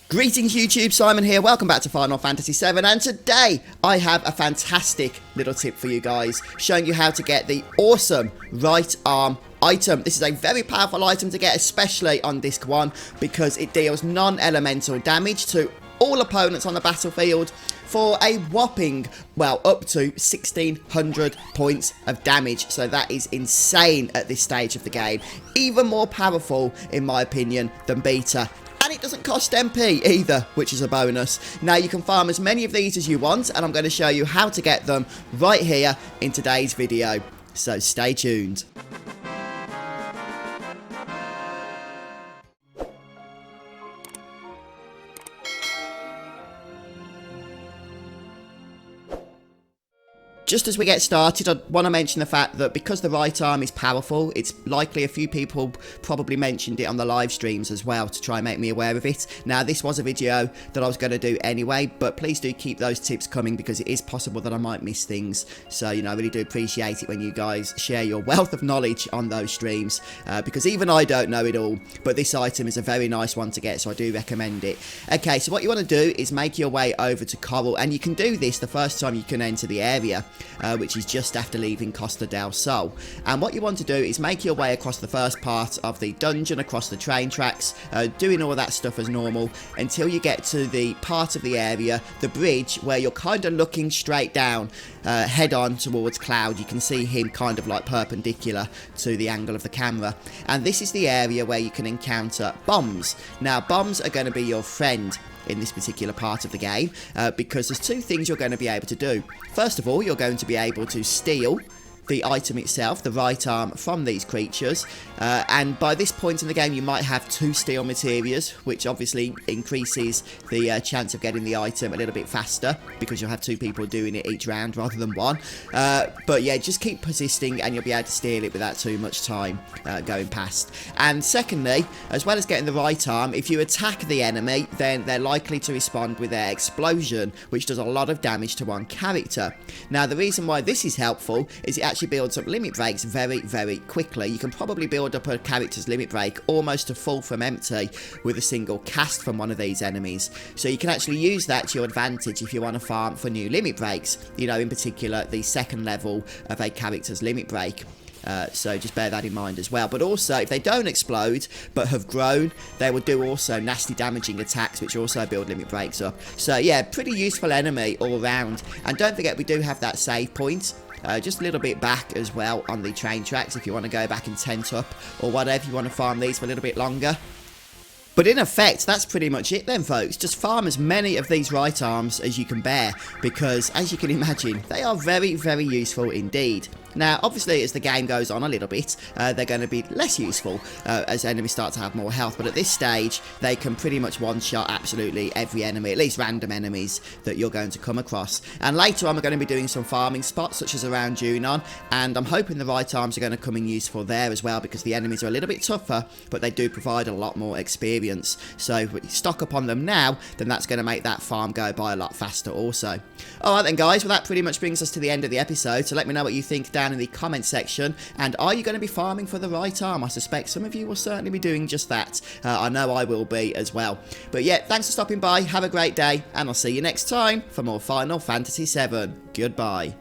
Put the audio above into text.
Greetings YouTube, Simon here, welcome back to Final Fantasy VII, and today I have a fantastic little tip for you guys, showing you how to get the awesome right arm item. This is a very powerful item to get, especially on disc 1, because it deals non-elemental damage to all opponents on the battlefield for a whopping, well, up to 1600 points of damage. So that is insane at this stage of the game. Even more powerful, in my opinion, than Beta. And it doesn't cost MP either, which is a bonus. Now you can farm as many of these as you want, and I'm going to show you how to get them right here in today's video. So stay tuned. Just as we get started, I want to mention the fact that because the right arm is powerful, it's likely a few people probably mentioned it on the live streams as well to try and make me aware of it. Now, this was a video that I was going to do anyway, but please do keep those tips coming because it is possible that I might miss things. So, you know, I really do appreciate it when you guys share your wealth of knowledge on those streams because even I don't know it all, but this item is a very nice one to get, so I do recommend it. Okay, so what you want to do is make your way over to Coral, and you can do this the first time you can enter the area. Which is just after leaving Costa del Sol. And what you want to do is make your way across the first part of the dungeon, across the train tracks, doing all that stuff as normal, until you get to the part of the area, the bridge, where you're kind of looking straight down, head on towards Cloud. You can see him kind of like perpendicular to the angle of the camera. And this is the area where you can encounter bombs. Now, bombs are going to be your friend in this particular part of the game because there's two things you're going to be able to do. First of all, you're going to be able to steal the item itself, the right arm, from these creatures, and by this point in the game you might have 2 steal materials, which obviously increases the chance of getting the item a little bit faster because you'll have 2 people doing it each round rather than 1, but yeah, just keep persisting and you'll be able to steal it without too much time going past. And secondly, as well as getting the right arm, if you attack the enemy, then they're likely to respond with their explosion, which does a lot of damage to one character. Now, the reason why this is helpful is it actually builds up limit breaks very, very quickly. You can probably build up a character's limit break almost to full from empty with a single cast from one of these enemies. So you can actually use that to your advantage if you want to farm for new limit breaks. You know, in particular, the second level of a character's limit break. So just bear that in mind as well. But also, if they don't explode but have grown, they will do also nasty damaging attacks, which also build limit breaks up. So yeah, pretty useful enemy all round. And don't forget, we do have that save point. Just a little bit back as well on the train tracks if you want to go back and tent up or whatever, you want to farm these for a little bit longer. But in effect, that's pretty much it then, folks. Just farm as many of these right arms as you can bear, because as you can imagine, they are very, very useful indeed. Now, obviously, as the game goes on a little bit, they're going to be less useful as enemies start to have more health. But at this stage, they can pretty much one-shot absolutely every enemy, at least random enemies that you're going to come across. And later on, we're going to be doing some farming spots, such as around Junon. And I'm hoping the right arms are going to come in useful there as well, because the enemies are a little bit tougher, but they do provide a lot more experience. So if we stock up on them now, then that's going to make that farm go by a lot faster also. Alright then, guys, well, that pretty much brings us to the end of the episode. So let me know what you think down in the comment section, and are you going to be farming for the right arm? I suspect some of you will certainly be doing just that. I know I will be as well. But yeah, thanks for stopping by, have a great day, and I'll see you next time for more Final Fantasy VII. Goodbye.